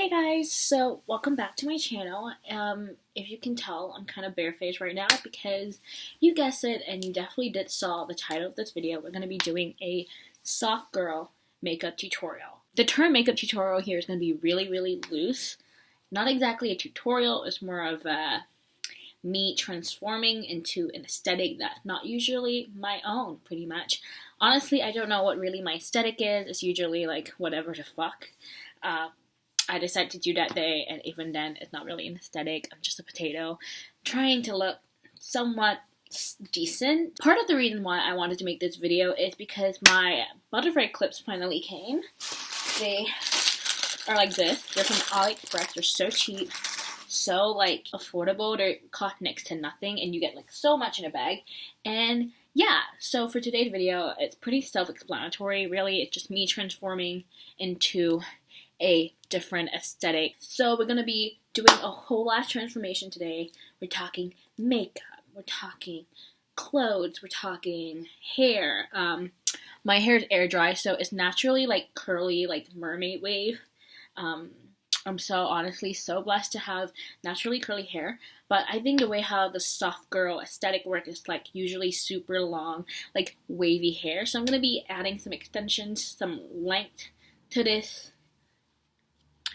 Hey guys, so welcome back to my channel. If you can tell, I'm kind of barefaced right now because you guessed it and you definitely did saw the title of this video. We're going to be doing a soft girl makeup tutorial. The term makeup tutorial here is going to be really loose. Not exactly a tutorial, it's more of me transforming into an aesthetic that's not usually my own, pretty much. Honestly, I don't know what really my aesthetic is. It's usually like whatever the fuck. I decided to do that day, and even then, it's not really an aesthetic. I'm just a potato trying to look somewhat decent. Part of the reason why I wanted to make this video is because my butterfly clips finally came. They are like this. They're from AliExpress. They're so cheap, so like affordable. They cost next to nothing, and you get like so much in a bag. And yeah, so for today's video, it's pretty self-explanatory. Really, it's just me transforming into a different aesthetic. So we're gonna be doing a whole lot of transformation today. We're talking makeup, we're talking clothes, we're talking hair. My hair is air dry, so it's naturally like curly, like mermaid wave. I'm so honestly so blessed to have naturally curly hair, but I think the way how the soft girl aesthetic works is like usually super long, like wavy hair. So I'm gonna be adding some extensions, some length to this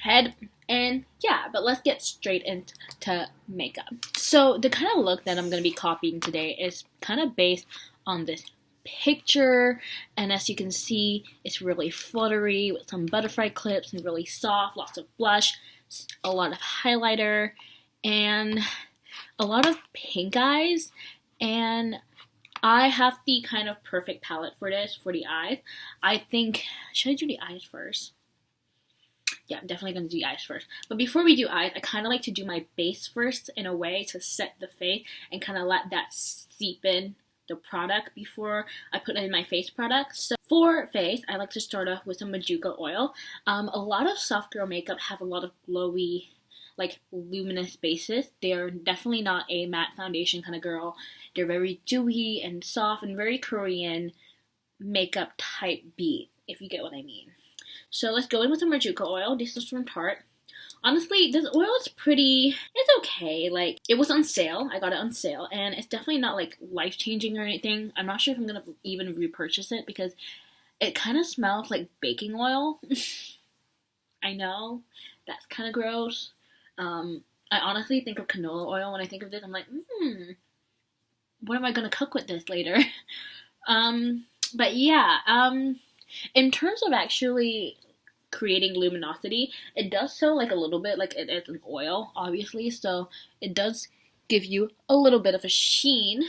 head, and yeah, but let's get straight into makeup. So the kind of look that I'm going to be copying today is kind of based on this picture, and as you can see, it's really fluttery with some butterfly clips and really soft, lots of blush, a lot of highlighter, and a lot of pink eyes. And I have the kind of perfect palette for this, for the eyes. I think, should I do the eyes first? Yeah, I'm definitely going to do eyes first. But before we do eyes, I kind of like to do my base first in a way to set the face and kind of let that seep in the product before I put in my face product. So for face, I like to start off with some Majuka oil. A lot of soft girl makeup have a lot of glowy, like luminous bases. They're definitely not a matte foundation kind of girl. They're very dewy and soft and very Korean makeup type beat, if you get what I mean. So let's go in with the Majuka oil. This is from Tarte. Honestly, this oil is pretty, it's okay. Like, it was on sale. I got it on sale. And it's definitely not, like, life-changing or anything. I'm not sure if I'm going to even repurchase it because it kind of smells like baking oil. I know. That's kind of gross. I honestly think of canola oil when I think of this. I'm like, what am I going to cook with this later? But yeah, in terms of actually creating luminosity, it does so like a little bit like it is an oil, obviously, so it does give you a little bit of a sheen.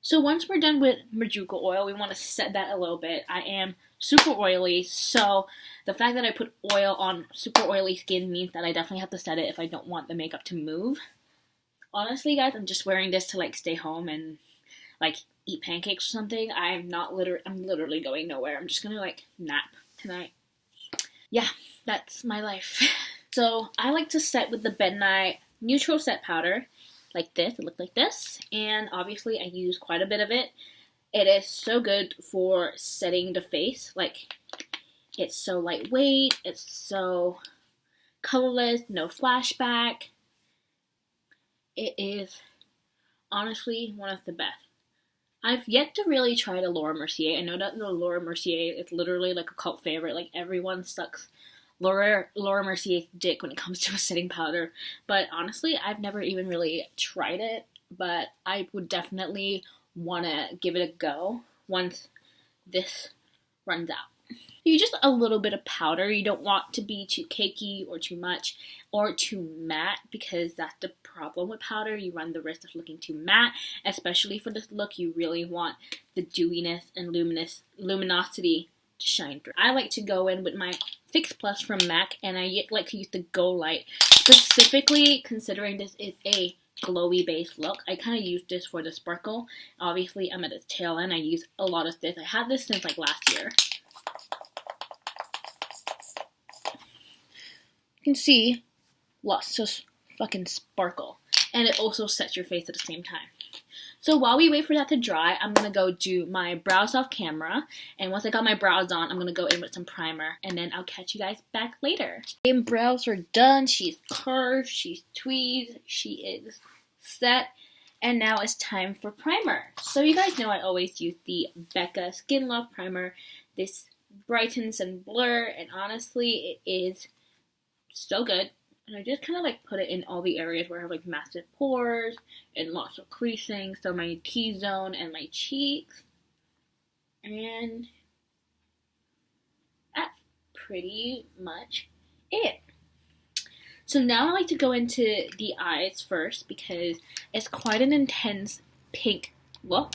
So once we're done with Majuka oil, we want to set that a little bit. I am super oily, so the fact that I put oil on super oily skin means that I definitely have to set it if I don't want the makeup to move. Honestly, guys, I'm just wearing this to like stay home and like eat pancakes or something. I'm literally going nowhere. I'm just gonna like nap tonight. Yeah, that's my life. So I like to set with the Bennight Neutral Set Powder like this. It looks like this, and obviously I use quite a bit of it. It is so good for setting the face. Like, it's so lightweight, it's so colorless, no flashback. It is honestly one of the best. I've yet to really try the Laura Mercier. I know that the Laura Mercier is literally like a cult favorite. Like, everyone sucks Laura Mercier's dick when it comes to a setting powder. But honestly, I've never even really tried it. But I would definitely want to give it a go once this runs out. You just a little bit of powder. You don't want to be too cakey or too much or too matte, because that's the problem with powder. You run the risk of looking too matte, especially for this look. You really want the dewiness and luminosity to shine through. I like to go in with my Fix Plus from MAC, and I like to use the Go Light, specifically considering this is a glowy base look. I kind of use this for the sparkle. Obviously, I'm at the tail end. I use a lot of this. I had this since like last year. You can see lots of fucking sparkle, and it also sets your face at the same time. So while we wait for that to dry, I'm going to go do my brows off camera. And once I got my brows on, I'm going to go in with some primer. And then I'll catch you guys back later. And brows are done. She's curved. She's tweezed. She is set. And now it's time for primer. So you guys know I always use the Becca Skin Love Primer. This brightens and blur. And honestly, it is so good. And I just kind of like put it in all the areas where I have like massive pores and lots of creasing. So my T-zone and my cheeks. And that's pretty much it. So now I like to go into the eyes first because it's quite an intense pink look.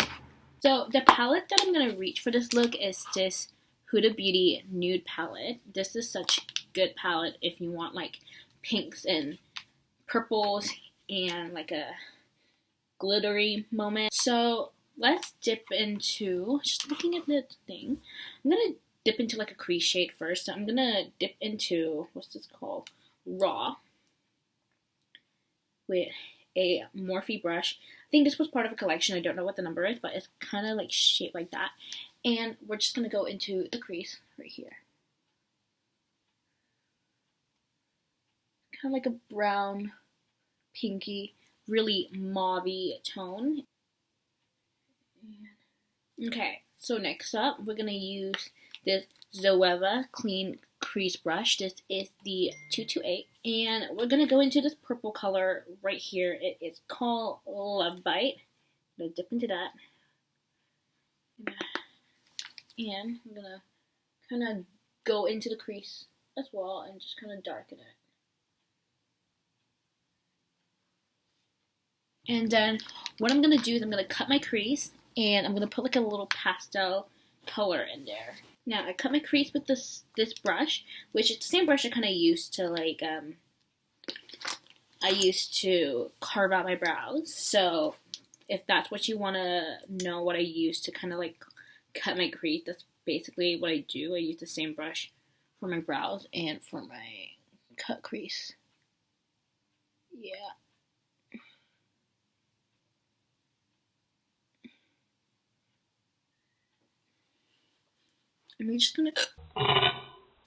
So the palette that I'm going to reach for this look is this Huda Beauty Nude palette. This is such a good palette if you want like pinks and purples and like a glittery moment. So let's dip into, just looking at the thing, I'm going to dip into like a crease shade first. So I'm going to dip into, what's this called? Raw. With a Morphe brush. I think this was part of a collection. I don't know what the number is, but it's kind of like shaped like that. And we're just going to go into the crease right here. Kind of like a brown, pinky, really mauve-y tone. Okay, so next up, we're going to use this Zoeva Clean Crease Brush. This is the 228. And we're going to go into this purple color right here. It is called Love Bite. I'm going to dip into that. And I'm going to kind of go into the crease as well and just kind of darken it. And then what I'm going to do is I'm going to cut my crease and I'm going to put like a little pastel color in there. Now I cut my crease with this brush, which is the same brush I kind of used to like, I used to carve out my brows. So if that's what you want to know what I use to kind of like cut my crease, that's basically what I do. I use the same brush for my brows and for my cut crease. Yeah. And we're just gonna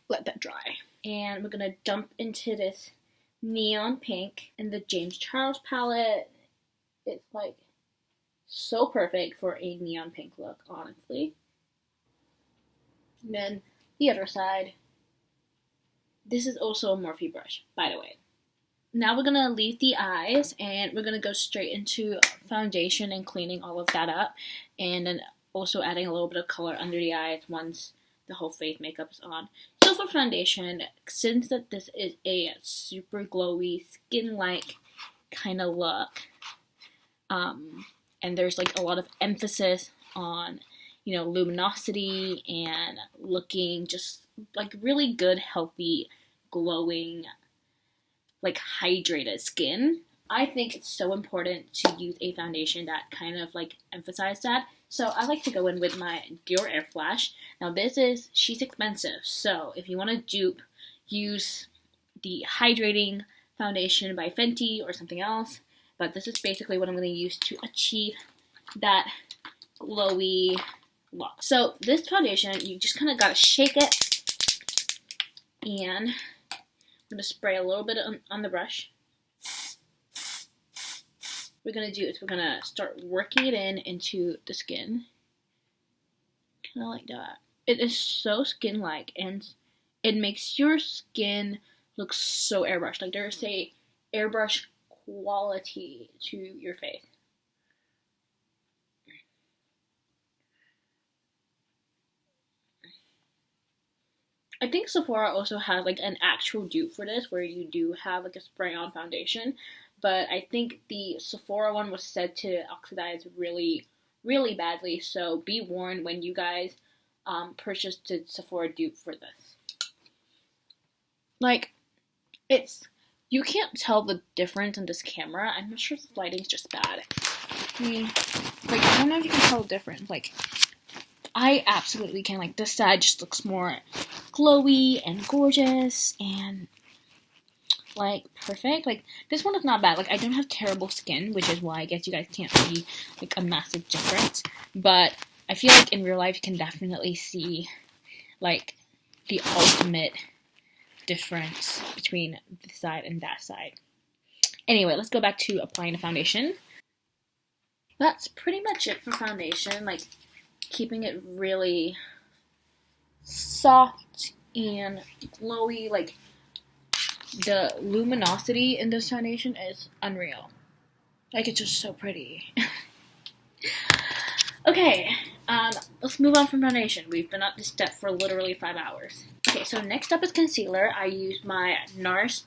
let that dry. And we're gonna dump into this neon pink in the James Charles palette. It's like so perfect for a neon pink look, honestly. And then the other side. This is also a Morphe brush, by the way. Now we're gonna leave the eyes and we're gonna go straight into foundation and cleaning all of that up. And then also adding a little bit of color under the eyes once the whole face makeup is on. So for foundation, since that this is a super glowy, skin-like kind of look, and there's like a lot of emphasis on, you know, luminosity and looking just like really good, healthy, glowing, like hydrated skin, I think it's so important to use a foundation that kind of like emphasizes that. So I like to go in with my Dior Air Flash. Now she's expensive, so if you want to dupe, use the hydrating foundation by Fenty or something else. But this is basically what I'm going to use to achieve that glowy look. So this foundation, you just kind of got to shake it. And I'm going to spray a little bit on the brush. What we're going to do is we're going to start working it into the skin. Kind of like that. It is so skin-like and it makes your skin look so airbrushed. Like there's a airbrush quality to your face. I think Sephora also has like an actual dupe for this where you do have like a spray-on foundation. But I think the Sephora one was said to oxidize really, really badly. So be warned when you guys purchase the Sephora dupe for this. Like, you can't tell the difference in this camera. I'm not sure if the lighting's just bad. I mean, like, I don't know if you can tell the difference. Like, I absolutely can. Like, this side just looks more glowy and gorgeous. And like perfect. Like this one is not bad. Like I don't have terrible skin, which is why I guess you guys can't see like a massive difference. But I feel like in real life you can definitely see like the ultimate difference between this side and that side. Anyway, let's go back to applying the foundation. That's pretty much it for foundation. Like keeping it really soft and glowy. Like the luminosity in this foundation is unreal. Like it's just so pretty. Okay, let's move on from foundation. We've been at this step for literally 5 hours. Okay, so next up is concealer. I use my NARS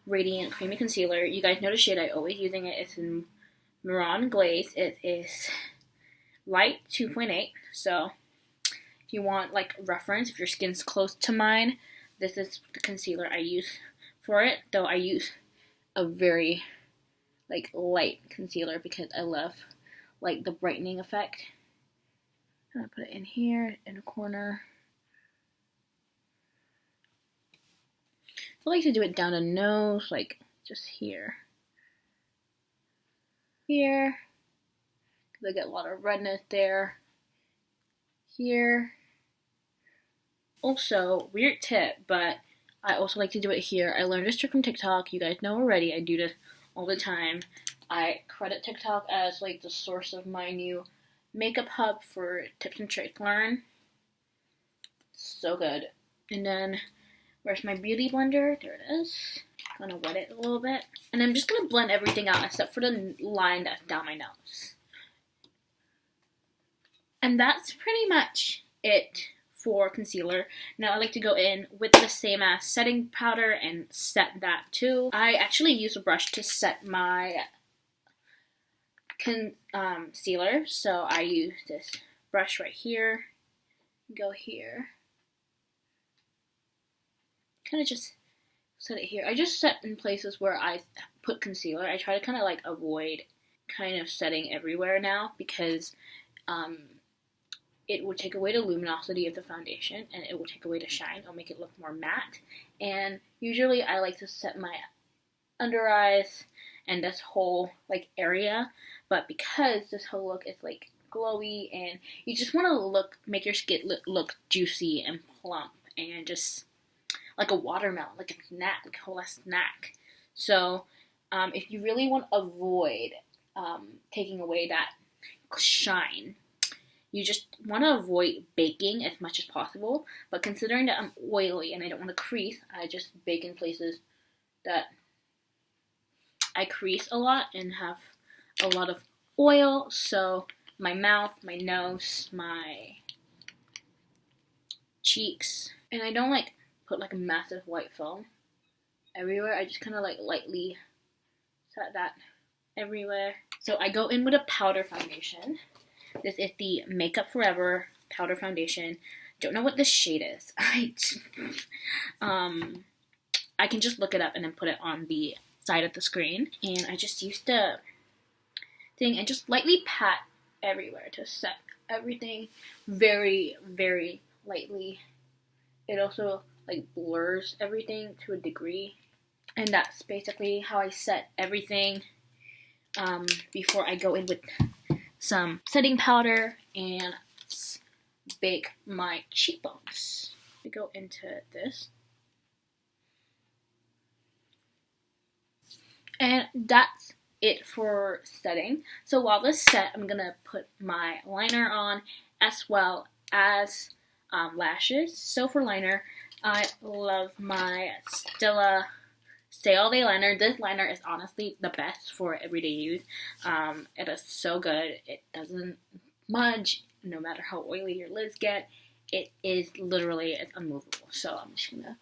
Radiant Creamy Concealer. You guys know the shade I always using it. It's in Maroon Glaze. It is light 2.8. So if you want like reference, if your skin's close to mine, this is the concealer I use for it. Though I use a very like light concealer because I love like the brightening effect. I'm gonna put it in here in a corner. I like to do it down the nose, like just here. Here. Because I get a lot of redness there. Here. Also, weird tip, but I also like to do it here. I learned this trick from TikTok. You guys know already. I do this all the time. I credit TikTok as like the source of my new makeup hub for tips and tricks learn. So good. And then where's my beauty blender? There it is. I'm gonna wet it a little bit. And I'm just gonna blend everything out except for the line that's down my nose. And that's pretty much it for concealer. Now I like to go in with the same as setting powder and set that too. I actually use a brush to set my concealer. So I use this brush right here. Go here. Kind of just set it here. I just set in places where I put concealer. I try to kind of like avoid kind of setting everywhere now because it will take away the luminosity of the foundation and it will take away the shine. It'll make it look more matte. And usually I like to set my under eyes and this whole like area, but because this whole look is like glowy and you just want to make your skin look juicy and plump and just like a watermelon, like a snack, like a whole snack. So if you really want to avoid taking away that shine, you just want to avoid baking as much as possible. But considering that I'm oily and I don't want to crease, I just bake in places that I crease a lot and have a lot of oil. So my mouth, my nose, my cheeks. And I don't like put like a massive white foam everywhere. I just kind of like lightly set that everywhere. So I go in with a powder foundation. This is the Makeup Forever powder foundation. Don't know what this shade is. I can just look it up and then put it on the side of the screen. And I just used the thing and just lightly pat everywhere to set everything very, very lightly. It also like blurs everything to a degree. And that's basically how I set everything before I go in with some setting powder and bake my cheekbones. We go into this. And that's it for setting. So while this set, I'm gonna put my liner on as well as lashes. So for liner, I love my Stila Stay All Day liner. This liner is honestly the best for everyday use. It is so good. It doesn't smudge no matter how oily your lids get. It is literally, it's unmovable. So I'm just gonna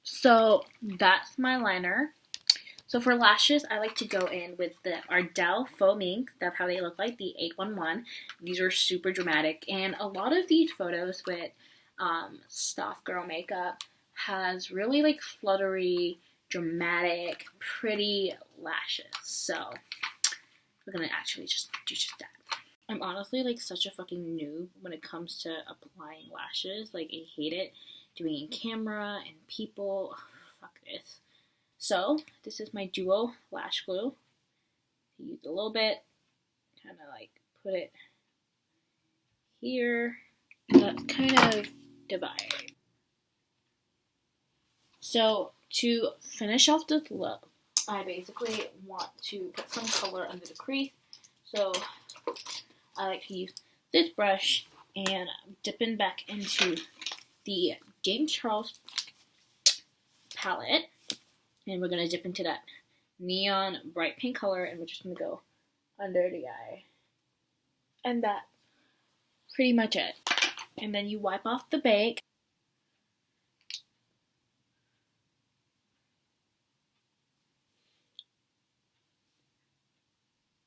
So that's my liner. So for lashes, I like to go in with the Ardell Faux Mink. That's how they look like, the 811. These are super dramatic. And a lot of these photos with soft girl makeup has really like fluttery, dramatic, pretty lashes. So we're gonna actually just do just that. I'm honestly like such a fucking noob when it comes to applying lashes. Like, I hate it doing in camera and people. Ugh, fuck this. So this is my duo lash glue. Use a little bit, kind of like put it here, kind of divide. So to finish off this look, I basically want to put some color under the crease. So I like to use this brush and dipping back into the James Charles palette. And we're going to dip into that neon bright pink color, and we're just going to go under the eye. And that's pretty much it. And then you wipe off the bake.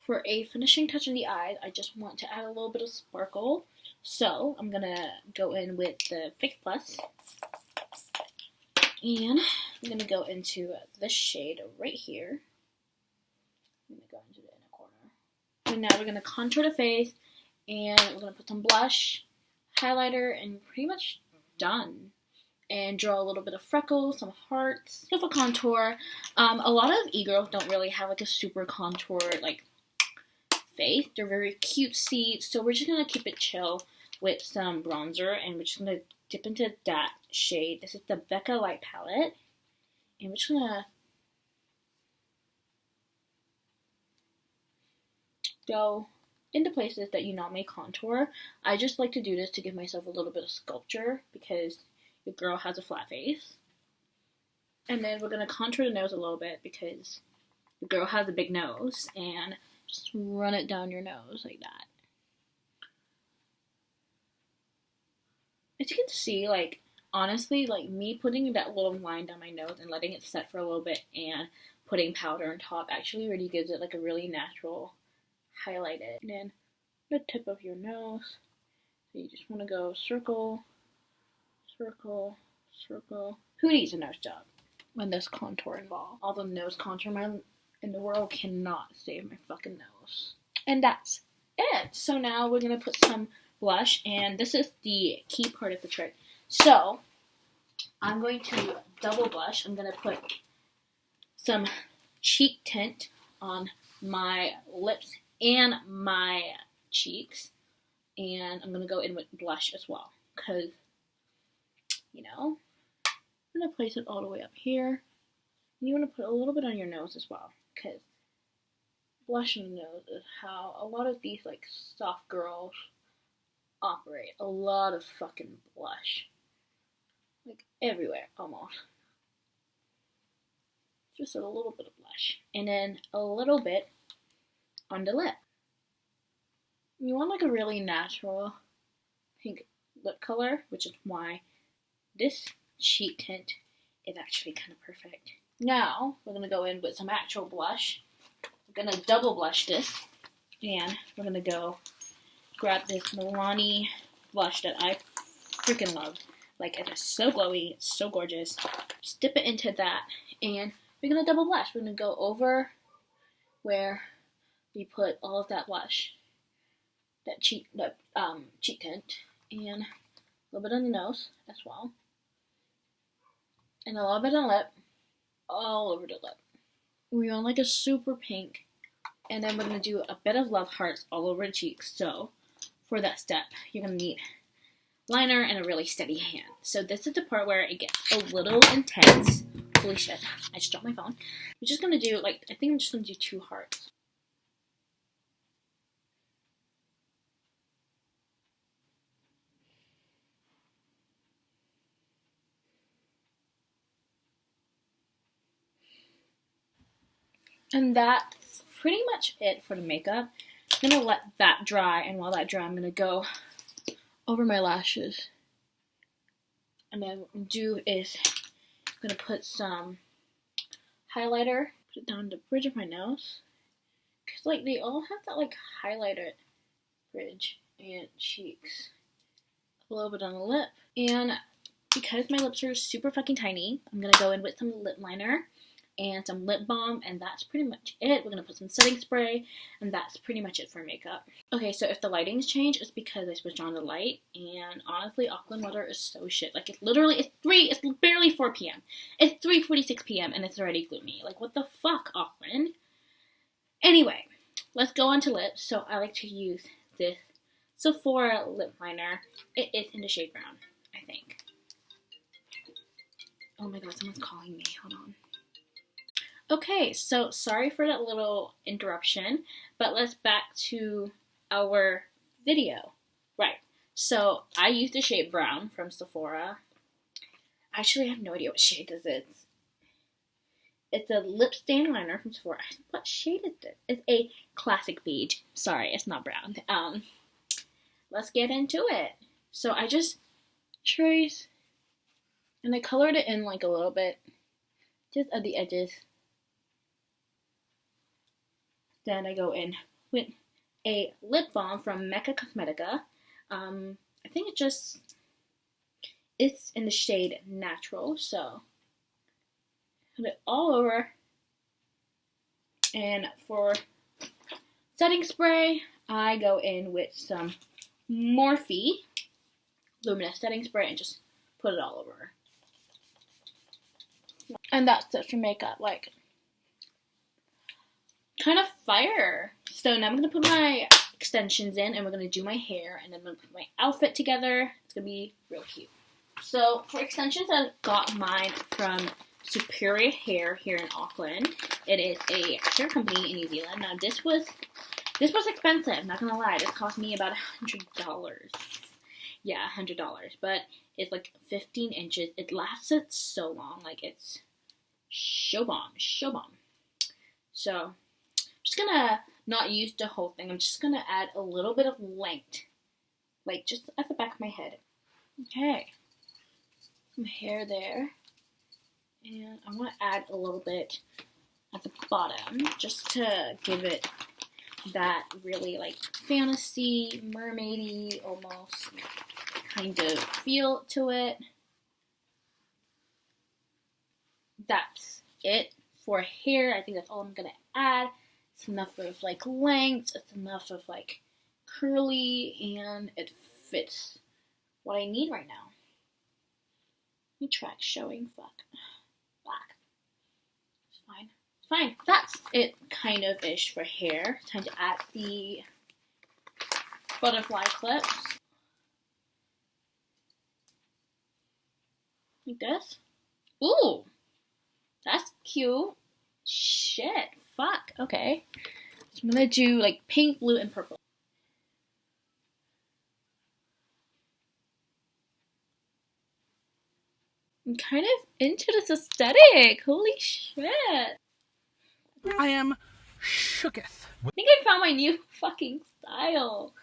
For a finishing touch in the eyes, I just want to add a little bit of sparkle. So I'm going to go in with the Fix Plus. And I'm going to go into this shade right here. I'm going to go into the inner corner. And now we're going to contour the face. And we're going to put some blush, highlighter, and pretty much done. And draw a little bit of freckles, some hearts. So for contour, a lot of e-girls don't really have like a super contoured like face. They're very cutesy, so we're just gonna keep it chill with some bronzer, and we're just gonna dip into that shade. This is the Becca Light palette, and we're just gonna go into places that you not may contour. I just like to do this to give myself a little bit of sculpture because the girl has a flat face. And then we're gonna contour the nose a little bit because the girl has a big nose, and just run it down your nose like that. As you can see, like, honestly, like, me putting that little line down my nose and letting it set for a little bit and putting powder on top actually really gives it, like, a really natural highlighted. And then the tip of your nose. So you just want to go circle, circle, circle. Who needs a nose job when there's contour involved? All the nose contour in the world cannot save my fucking nose. And that's it. So now we're going to put some blush, and this is the key part of the trick. So I'm going to double blush. I'm going to put some cheek tint on my lips and my cheeks, and I'm going to go in with blush as well because, you know, I'm going to place it all the way up here. And you want to put a little bit on your nose as well, because blush on the nose is how a lot of these like soft girls operate. A lot of fucking blush. Like everywhere, almost. Just a little bit of blush. And then a little bit on the lip. You want like a really natural pink lip color, which is why this cheek tint is actually kind of perfect. Now, we're going to go in with some actual blush. We're going to double blush this. And we're going to go grab this Milani blush that I freaking love. Like, it is so glowy. It's so gorgeous. Just dip it into that. And we're going to double blush. We're going to go over where we put all of that blush. That cheek tint. And a little bit on the nose as well. And a little bit on the lip. All over the lip. We want like a super pink. And then we're going to do a bit of love hearts all over the cheeks. So for that step, you're going to need liner and a really steady hand. So this is the part where it gets a little intense. Holy shit, I just dropped my phone. We're just going to do like, I think I'm just going to do 2 hearts. And that's pretty much it for the makeup. I'm going to let that dry, and while that dries, I'm going to go over my lashes. And then what I'm going to do is I'm going to put some highlighter, put it down the bridge of my nose. Because like they all have that like highlighted bridge and cheeks. A little bit on the lip. And because my lips are super fucking tiny, I'm going to go in with some lip liner. and some lip balm, and that's pretty much it. We're gonna put some setting spray, and that's pretty much it for makeup. Okay, so if the lighting's changed, it's because I switched on the light, and honestly, Auckland weather is so shit. Like, it's barely 4 p.m. It's 3:46 p.m., and it's already gloomy. Like, what the fuck, Auckland? Anyway, let's go on to lips. So I like to use this Sephora lip liner. It is in the shade brown, I think. Oh my god, someone's calling me. Hold on. Okay, so sorry for that little interruption, but let's back to our video. Right, so I used the shade brown from Sephora. Actually, I have no idea what shade this is. It's a lip stain liner from Sephora. What shade is this? It's a classic beige. Sorry, it's not brown. Let's get into it. So I just traced, and I colored it in like a little bit, just at the edges. Then I go in with a lip balm from Mecca Cosmetica. I think it's in the shade Natural, so put it all over. And for setting spray, I go in with some Morphe Luminous setting spray and just put it all over. And that's it for makeup. Like, kind of fire. So now I'm going to put my extensions in, and we're going to do my hair, and then I'm going to put my outfit together. It's going to be real cute. So for extensions, I got mine from Superior Hair here in Auckland. It is a hair company in New Zealand. Now this was expensive, not going to lie. This cost me about $100. Yeah, $100. But it's like 15 inches. It lasted so long. Like, it's show bomb. So I'm just gonna not use the whole thing. I'm just gonna add a little bit of length, like just at the back of my head. Okay, some hair there, and I want to add a little bit at the bottom just to give it that really like fantasy, mermaidy almost kind of feel to it. That's it for hair. I think that's all I'm gonna add. It's enough of like length, it's enough of like curly, and it fits what I need right now. My track's showing, fuck. Black. It's fine. It's fine. That's it kind of ish for hair. Time to add the butterfly clips. Like this. Ooh! That's cute. Shit. Fuck. Okay. So I'm gonna do like pink, blue, and purple. I'm kind of into this aesthetic. Holy shit. I am shooketh. I think I found my new fucking style.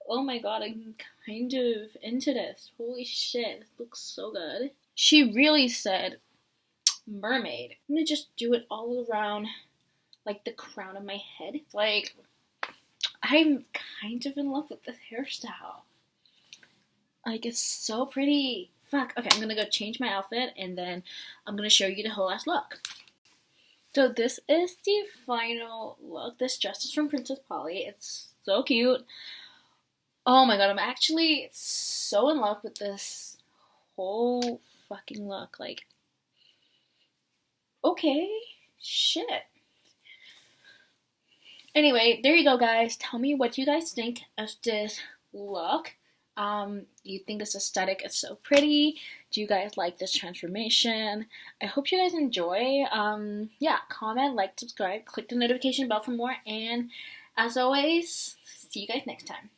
Oh my god, I'm kind of into this. Holy shit. This looks so good. She really said mermaid. I'm gonna just do it all around like the crown of my head. Like, I'm kind of in love with this hairstyle. Like, it's so pretty. Fuck. Okay, I'm gonna go change my outfit, and then I'm gonna show you the whole ass look. So this is the final look. This dress is from Princess Polly. It's so cute. Oh my god, I'm actually so in love with this whole fucking look. Like, okay, shit. Anyway, there you go, guys. Tell me what you guys think of this look. Do you think this aesthetic is so pretty? Do you guys like this transformation? I hope you guys enjoy. Yeah, comment, like, subscribe, click the notification bell for more, and as always, see you guys next time.